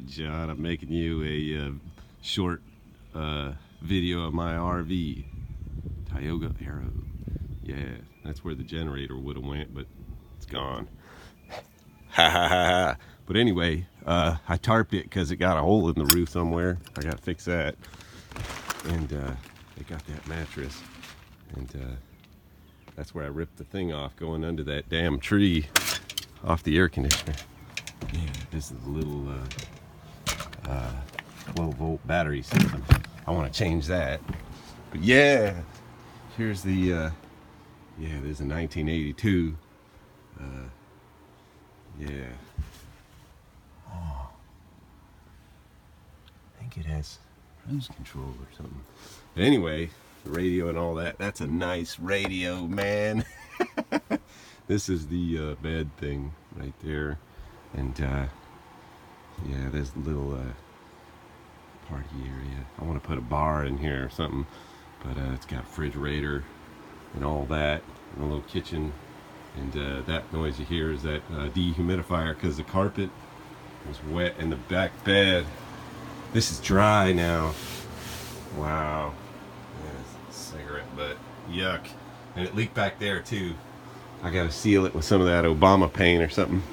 Alright, John, I'm making you a short video of my RV. Tioga Arrow. Yeah, that's where the generator would have went, but it's gone. Ha ha ha ha. But anyway, I tarped it because it got a hole in the roof somewhere. I got to fix that. And it got that mattress. And that's where I ripped the thing off going under that damn tree off the air conditioner. Yeah, this is a little 12-volt battery system. I want to change that. But yeah, here's the yeah, there's a 1982. Yeah. Oh, I think it has cruise control or something. But anyway, the radio and all that. That's a nice radio, man. This is the bed thing right there. And yeah, there's a little party area. I want to put a bar in here or something, but it's got a refrigerator and all that, and a little kitchen. And that noise you hear is that dehumidifier, because the carpet was wet in the back bed. This is dry now. Wow. Yeah, cigarette butt. Yuck. And it leaked back there too. I gotta seal it with some of that Obama paint or something.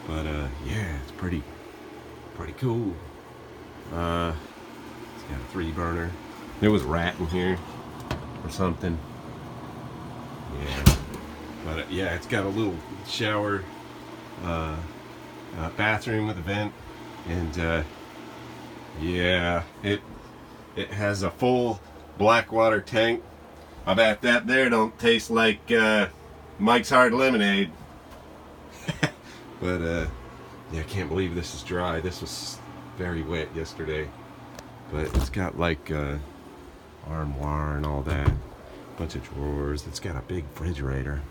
But yeah, it's pretty cool. It's got a 3-burner. There was a rat in here or something. Yeah. But yeah, it's got a little shower, bathroom with a vent, and yeah, it has a full Blackwater tank. I bet that there don't taste like Mike's Hard Lemonade. But yeah, I can't believe this is dry. This was very wet yesterday. But it's got like armoire and all that. Bunch of drawers. It's got a big refrigerator.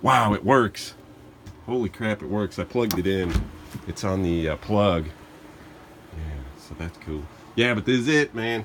Wow, it works. Holy crap, it works. I plugged it in. It's on the plug. Yeah, so that's cool. Yeah, but this is it, man.